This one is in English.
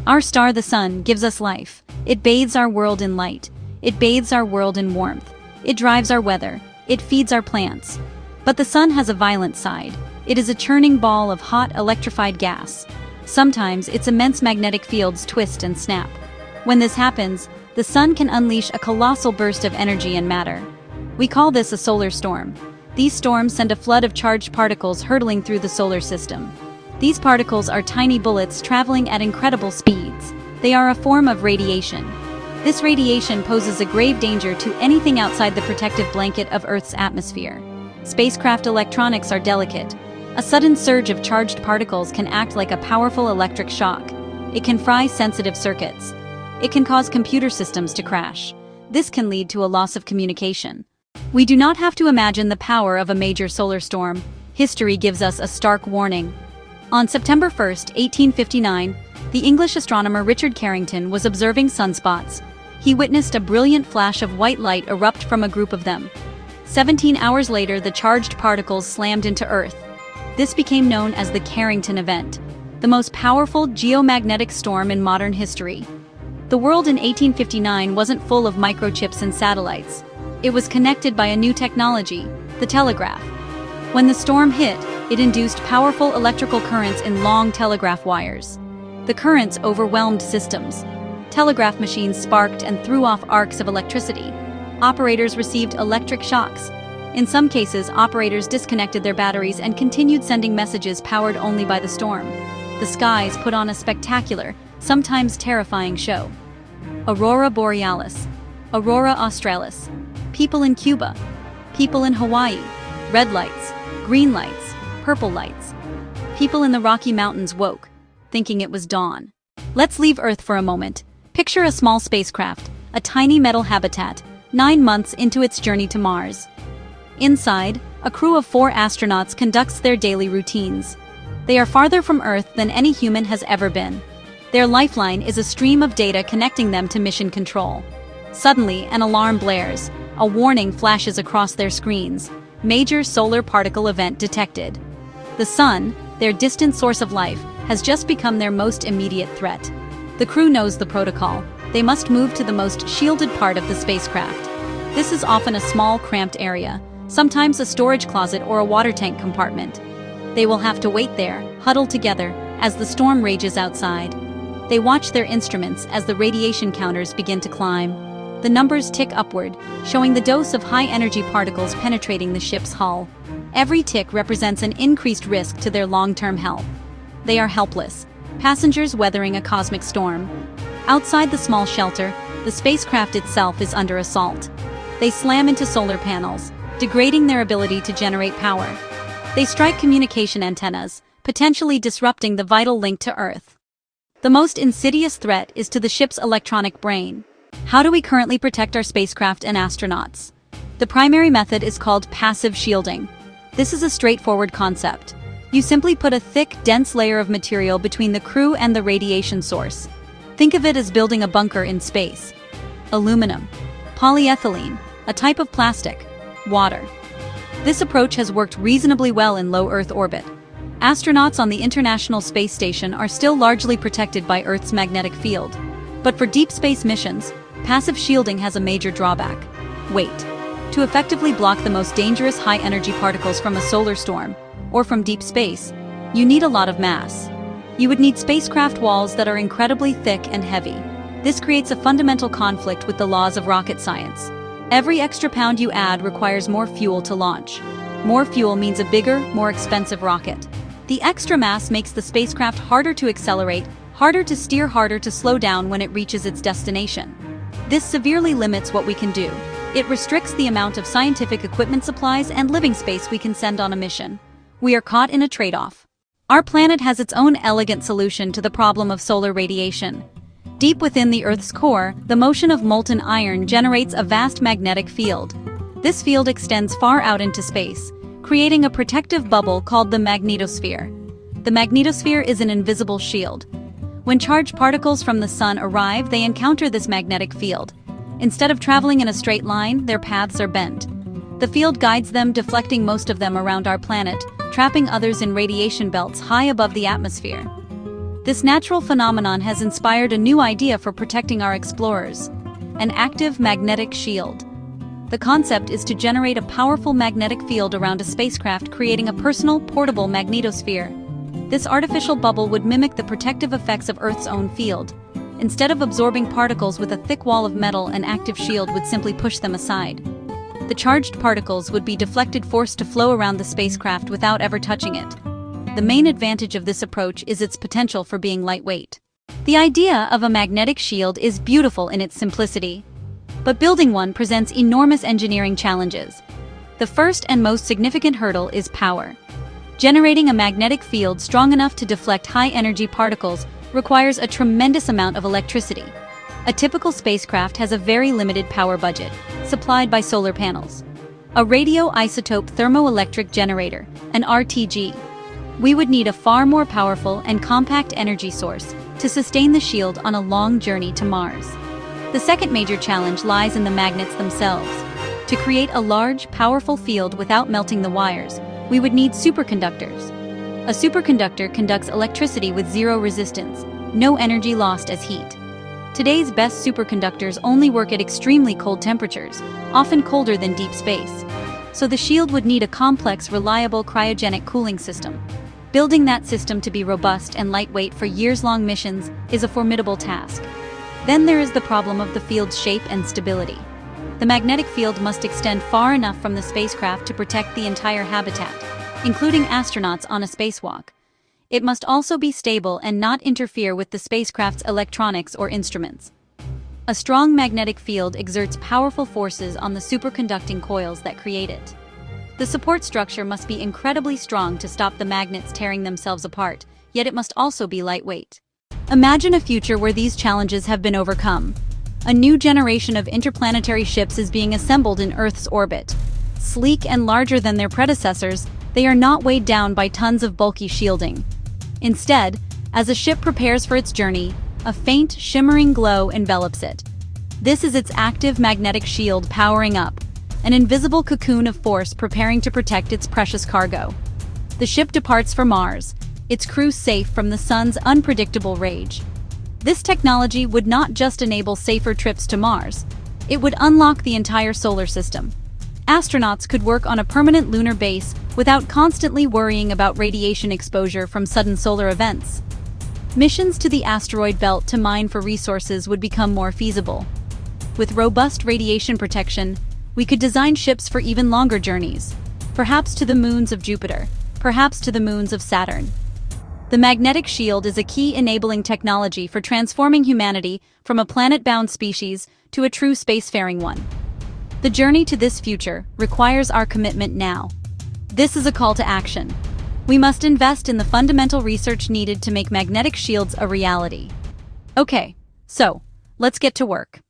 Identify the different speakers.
Speaker 1: Our star, the sun, gives us life. It bathes our world in light. It bathes our world in warmth. It drives our weather. It feeds our plants. But the sun has a violent side. It is a churning ball of hot, electrified gas. Sometimes its immense magnetic fields twist and snap. When this happens, the sun can unleash a colossal burst of energy and matter. We call this a solar storm. These storms send a flood of charged particles hurtling through the solar system. These particles are tiny bullets traveling at incredible speeds. They are a form of radiation. This radiation poses a grave danger to anything outside the protective blanket of Earth's atmosphere. Spacecraft electronics are delicate. A sudden surge of charged particles can act like a powerful electric shock. It can fry sensitive circuits. It can cause computer systems to crash. This can lead to a loss of communication. We do not have to imagine the power of a major solar storm. History gives us a stark warning. On September 1, 1859, the English astronomer Richard Carrington was observing sunspots. He witnessed a brilliant flash of white light erupt from a group of them. 17 hours later, the charged particles slammed into Earth. This became known as the Carrington Event, the most powerful geomagnetic storm in modern history. The world in 1859 wasn't full of microchips and satellites. It was connected by a new technology, the telegraph. When the storm hit, it induced powerful electrical currents in long telegraph wires. The currents overwhelmed systems. Telegraph machines sparked and threw off arcs of electricity. Operators received electric shocks. In some cases, operators disconnected their batteries and continued sending messages powered only by the storm. The skies put on a spectacular, sometimes terrifying show. Aurora borealis, aurora australis. People in Cuba, people in Hawaii. Red lights, green lights, purple lights. People in the Rocky Mountains woke, thinking it was dawn. Let's leave Earth for a moment. Picture a small spacecraft, a tiny metal habitat, 9 months into its journey to Mars. Inside, a crew of 4 astronauts conducts their daily routines. They are farther from Earth than any human has ever been. Their lifeline is a stream of data connecting them to mission control. Suddenly, an alarm blares. A warning flashes across their screens. Major solar particle event detected. The sun, their distant source of life, has just become their most immediate threat. The crew knows the protocol. They must move to the most shielded part of the spacecraft. This is often a small, cramped area, sometimes a storage closet or a water tank compartment. They will have to wait there, huddled together, as the storm rages outside. They watch their instruments as the radiation counters begin to climb. The numbers tick upward, showing the dose of high-energy particles penetrating the ship's hull. Every tick represents an increased risk to their long-term health. They are helpless, passengers weathering a cosmic storm. Outside the small shelter, the spacecraft itself is under assault. They slam into solar panels, degrading their ability to generate power. They strike communication antennas, potentially disrupting the vital link to Earth. The most insidious threat is to the ship's electronic brain. How do we currently protect our spacecraft and astronauts? The primary method is called passive shielding. This is a straightforward concept. You simply put a thick, dense layer of material between the crew and the radiation source. Think of it as building a bunker in space. Aluminum, polyethylene, a type of plastic, water. This approach has worked reasonably well in low Earth orbit. Astronauts on the International Space Station are still largely protected by Earth's magnetic field. But for deep space missions, passive shielding has a major drawback: weight. To effectively block the most dangerous high-energy particles from a solar storm, or from deep space, you need a lot of mass. You would need spacecraft walls that are incredibly thick and heavy. This creates a fundamental conflict with the laws of rocket science. Every extra pound you add requires more fuel to launch. More fuel means a bigger, more expensive rocket. The extra mass makes the spacecraft harder to accelerate, harder to steer, harder to slow down when it reaches its destination. This severely limits what we can do. It restricts the amount of scientific equipment, supplies, and living space we can send on a mission. We are caught in a trade-off. Our planet has its own elegant solution to the problem of solar radiation. Deep within the Earth's core, the motion of molten iron generates a vast magnetic field. This field extends far out into space, creating a protective bubble called the magnetosphere. The magnetosphere is an invisible shield. When charged particles from the sun arrive, they encounter this magnetic field. Instead of traveling in a straight line, their paths are bent. The field guides them, deflecting most of them around our planet, trapping others in radiation belts high above the atmosphere. This natural phenomenon has inspired a new idea for protecting our explorers: an active magnetic shield. The concept is to generate a powerful magnetic field around a spacecraft, creating a personal, portable magnetosphere. This artificial bubble would mimic the protective effects of Earth's own field. Instead of absorbing particles with a thick wall of metal, an active shield would simply push them aside. The charged particles would be deflected, forced to flow around the spacecraft without ever touching it. The main advantage of this approach is its potential for being lightweight. The idea of a magnetic shield is beautiful in its simplicity, but building one presents enormous engineering challenges. The first and most significant hurdle is power. Generating a magnetic field strong enough to deflect high-energy particles requires a tremendous amount of electricity. A typical spacecraft has a very limited power budget, supplied by solar panels. A radioisotope thermoelectric generator, an RTG. We would need a far more powerful and compact energy source to sustain the shield on a long journey to Mars. The second major challenge lies in the magnets themselves. To create a large, powerful field without melting the wires, we would need superconductors. A superconductor conducts electricity with zero resistance, no energy lost as heat. Today's best superconductors only work at extremely cold temperatures, often colder than deep space. So the shield would need a complex, reliable cryogenic cooling system. Building that system to be robust and lightweight for years-long missions is a formidable task. Then there is the problem of the field's shape and stability. The magnetic field must extend far enough from the spacecraft to protect the entire habitat, including astronauts on a spacewalk. It must also be stable and not interfere with the spacecraft's electronics or instruments. A strong magnetic field exerts powerful forces on the superconducting coils that create it. The support structure must be incredibly strong to stop the magnets tearing themselves apart, yet it must also be lightweight. Imagine a future where these challenges have been overcome. A new generation of interplanetary ships is being assembled in Earth's orbit. Sleek and larger than their predecessors, they are not weighed down by tons of bulky shielding. Instead, as a ship prepares for its journey, a faint, shimmering glow envelops it. This is its active magnetic shield powering up, an invisible cocoon of force preparing to protect its precious cargo. The ship departs for Mars, its crew safe from the sun's unpredictable rage. This technology would not just enable safer trips to Mars, it would unlock the entire solar system. Astronauts could work on a permanent lunar base without constantly worrying about radiation exposure from sudden solar events. Missions to the asteroid belt to mine for resources would become more feasible. With robust radiation protection, we could design ships for even longer journeys, perhaps to the moons of Jupiter, perhaps to the moons of Saturn. The magnetic shield is a key enabling technology for transforming humanity from a planet-bound species to a true spacefaring one. The journey to this future requires our commitment now. This is a call to action. We must invest in the fundamental research needed to make magnetic shields a reality. Okay, so let's get to work.